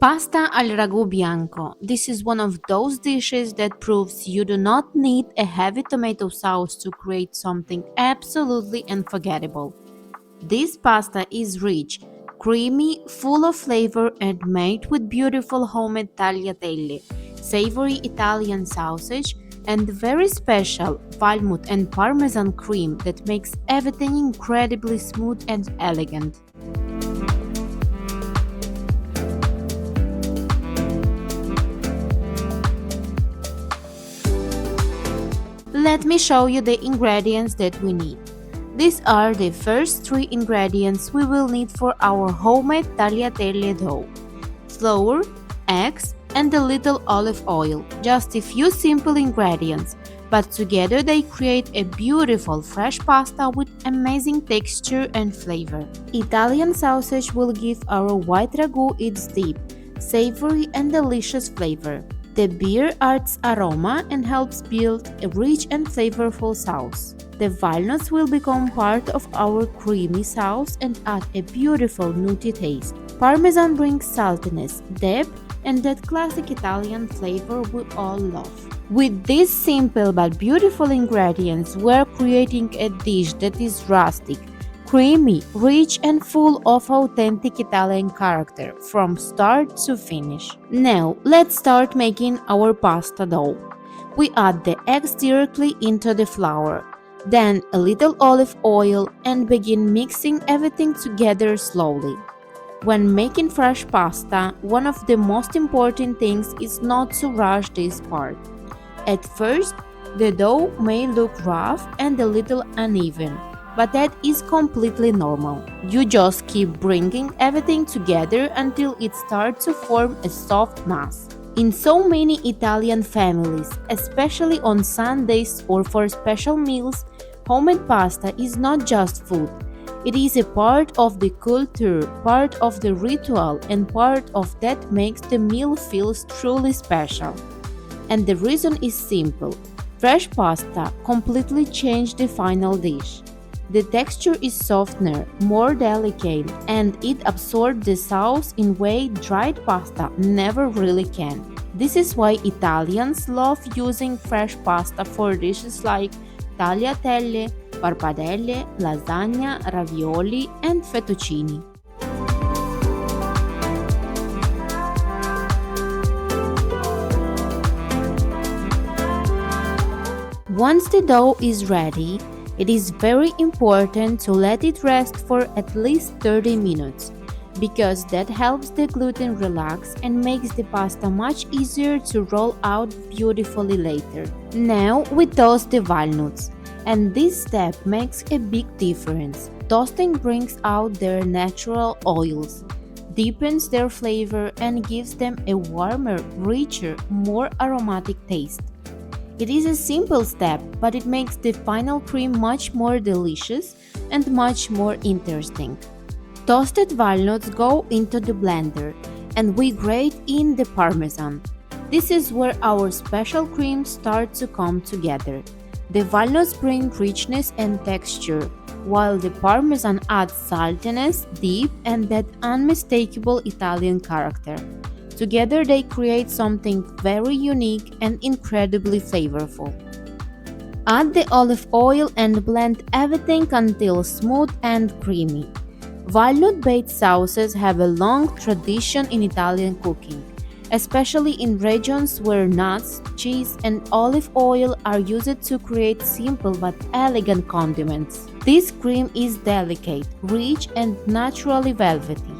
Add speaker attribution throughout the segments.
Speaker 1: Pasta al ragù bianco. This is one of those dishes that proves you do not need a heavy tomato sauce to create something absolutely unforgettable. This pasta is rich, creamy, full of flavor, and made with beautiful homemade tagliatelle, savory Italian sausage, and very special walnut and parmesan cream that makes everything incredibly smooth and elegant. Let me show you the ingredients that we need. These are the first three ingredients we will need for our homemade tagliatelle dough: flour, eggs, and a little olive oil. Just a few simple ingredients, but together they create a beautiful fresh pasta with amazing texture and flavor. Italian sausage will give our white ragu its deep, savory, and delicious flavor. The beer adds aroma and helps build a rich and flavorful sauce. The walnuts will become part of our creamy sauce and add a beautiful nutty taste. Parmesan brings saltiness, depth, and that classic Italian flavor we all love. With these simple but beautiful ingredients, we're creating a dish that is rustic, creamy, rich, and full of authentic Italian character from start to finish. Now, let's start making our pasta dough. We add the eggs directly into the flour, then a little olive oil, and begin mixing everything together slowly. When making fresh pasta, one of the most important things is not to rush this part. At first, the dough may look rough and a little uneven, but that is completely normal. You just keep bringing everything together until it starts to form a soft mass. In so many Italian families, especially on Sundays or for special meals, homemade pasta is not just food. It is a part of the culture, part of the ritual, and part of that makes the meal feels truly special. And the reason is simple. Fresh pasta completely changed the final dish. The texture is softer, more delicate, and it absorbs the sauce in way dried pasta never really can. This is why Italians love using fresh pasta for dishes like tagliatelle, pappardelle, lasagna, ravioli, and fettuccine. Once the dough is ready, it is very important to let it rest for at least 30 minutes because that helps the gluten relax and makes the pasta much easier to roll out beautifully later. Now we toast the walnuts, and this step makes a big difference. Toasting brings out their natural oils, deepens their flavor, and gives them a warmer, richer, more aromatic taste. It is a simple step, but it makes the final cream much more delicious and much more interesting. Toasted walnuts go into the blender, and we grate in the parmesan. This is where our special cream starts to come together. The walnuts bring richness and texture, while the parmesan adds saltiness, depth, and that unmistakable Italian character. Together they create something very unique and incredibly flavorful. Add the olive oil and blend everything until smooth and creamy. Walnut-based sauces have a long tradition in Italian cooking, especially in regions where nuts, cheese, and olive oil are used to create simple but elegant condiments. This cream is delicate, rich, and naturally velvety,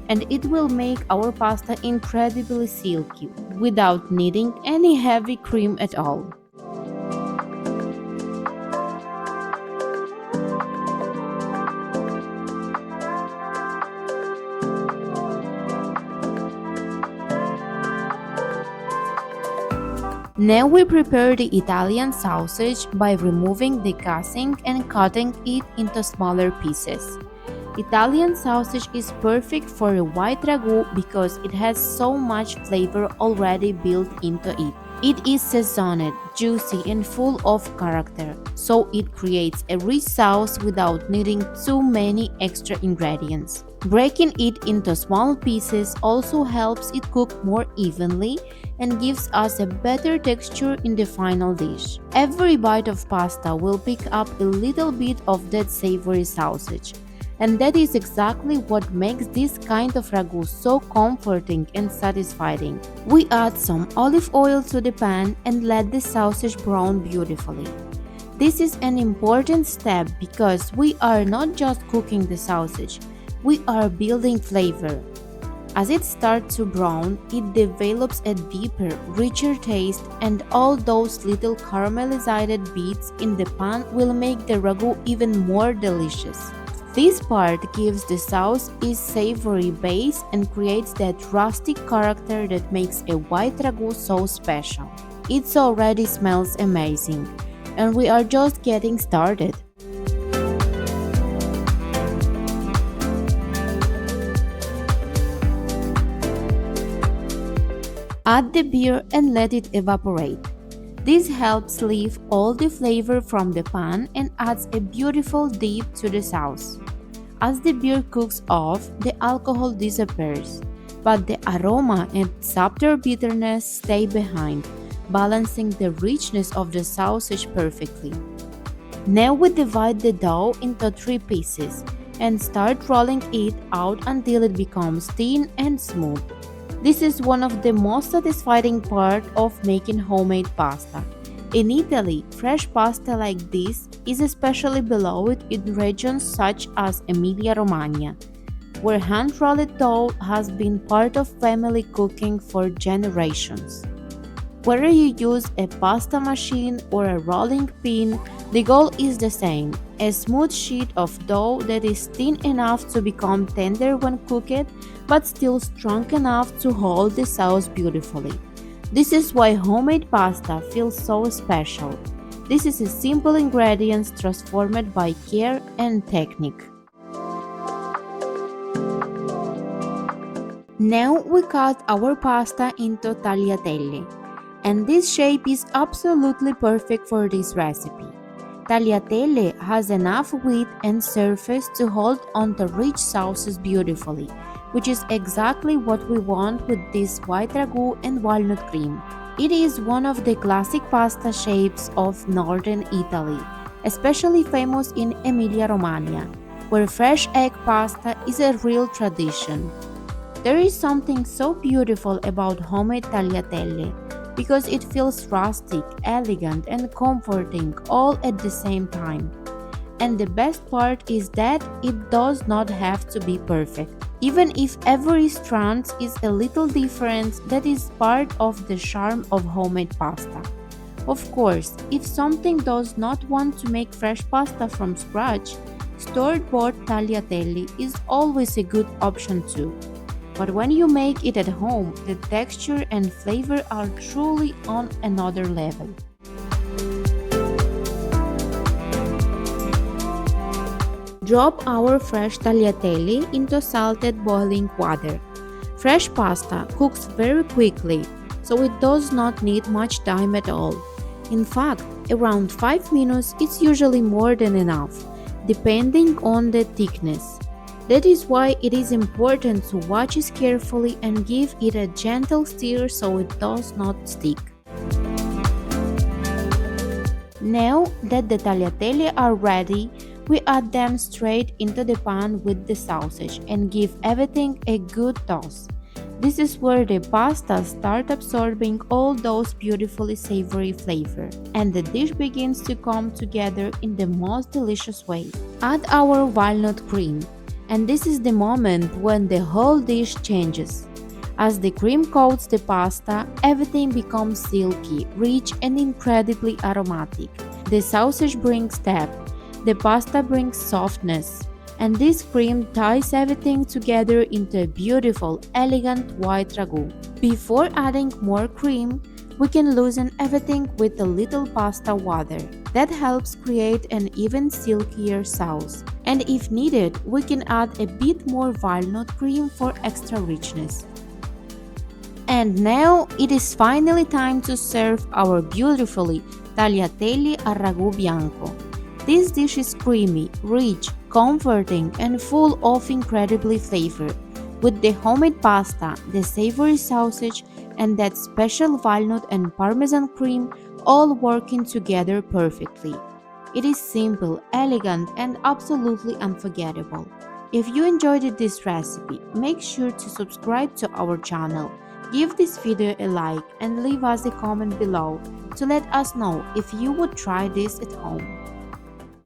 Speaker 1: and it will make our pasta incredibly silky without needing any heavy cream at all. Now we prepare the Italian sausage by removing the casing and cutting it into smaller pieces. Italian sausage is perfect for a white ragu because it has so much flavor already built into it. It is seasoned, juicy, and full of character, so it creates a rich sauce without needing too many extra ingredients. Breaking it into small pieces also helps it cook more evenly and gives us a better texture in the final dish. Every bite of pasta will pick up a little bit of that savory sausage, and that is exactly what makes this kind of ragu so comforting and satisfying. We add some olive oil to the pan and let the sausage brown beautifully. This is an important step because we are not just cooking the sausage, we are building flavor. As it starts to brown, it develops a deeper, richer taste, and all those little caramelized bits in the pan will make the ragu even more delicious. This part gives the sauce its savory base and creates that rustic character that makes a white ragu so special. It already smells amazing, and we are just getting started. Add the beer and let it evaporate. This helps leave all the flavor from the pan and adds a beautiful dip to the sauce. As the beer cooks off, the alcohol disappears, but the aroma and subtle bitterness stay behind, balancing the richness of the sausage perfectly. Now we divide the dough into 3 pieces and start rolling it out until it becomes thin and smooth. This is one of the most satisfying parts of making homemade pasta. In Italy, fresh pasta like this is especially beloved in regions such as Emilia-Romagna, where hand-rolled dough has been part of family cooking for generations. Whether you use a pasta machine or a rolling pin, the goal is the same: a smooth sheet of dough that is thin enough to become tender when cooked, but still strong enough to hold the sauce beautifully. This is why homemade pasta feels so special. This is a simple ingredient transformed by care and technique. Now we cut our pasta into tagliatelle, and this shape is absolutely perfect for this recipe. Tagliatelle has enough width and surface to hold onto rich sauces beautifully, which is exactly what we want with this white ragu and walnut cream. It is one of the classic pasta shapes of northern Italy, especially famous in Emilia-Romagna, where fresh egg pasta is a real tradition. There is something so beautiful about homemade tagliatelle because it feels rustic, elegant, and comforting all at the same time. And the best part is that it does not have to be perfect. Even if every strand is a little different, that is part of the charm of homemade pasta. Of course, if something does not want to make fresh pasta from scratch, store-bought tagliatelle is always a good option too. But when you make it at home, the texture and flavor are truly on another level. Drop our fresh tagliatelle into salted boiling water. Fresh pasta cooks very quickly, so it does not need much time at all. In fact, around 5 minutes is usually more than enough, depending on the thickness. That is why it is important to watch it carefully and give it a gentle stir so it does not stick. Now that the tagliatelle are ready, we add them straight into the pan with the sausage and give everything a good toss. This is where the pasta start absorbing all those beautifully savory flavor, and the dish begins to come together in the most delicious way. Add our walnut cream, and this is the moment when the whole dish changes. As the cream coats the pasta, everything becomes silky, rich, and incredibly aromatic. The sausage brings depth, the pasta brings softness, and this cream ties everything together into a beautiful, elegant white ragu. Before adding more cream, we can loosen everything with a little pasta water. That helps create an even silkier sauce. And if needed, we can add a bit more walnut cream for extra richness. And now it is finally time to serve our beautifully tagliatelle al ragù bianco. This dish is creamy, rich, comforting and full of incredibly flavor, with the homemade pasta, the savory sausage, and that special walnut and parmesan cream all working together perfectly. It is simple, elegant, and absolutely unforgettable. If you enjoyed this recipe, make sure to subscribe to our channel, give this video a like, and leave us a comment below to let us know if you would try this at home.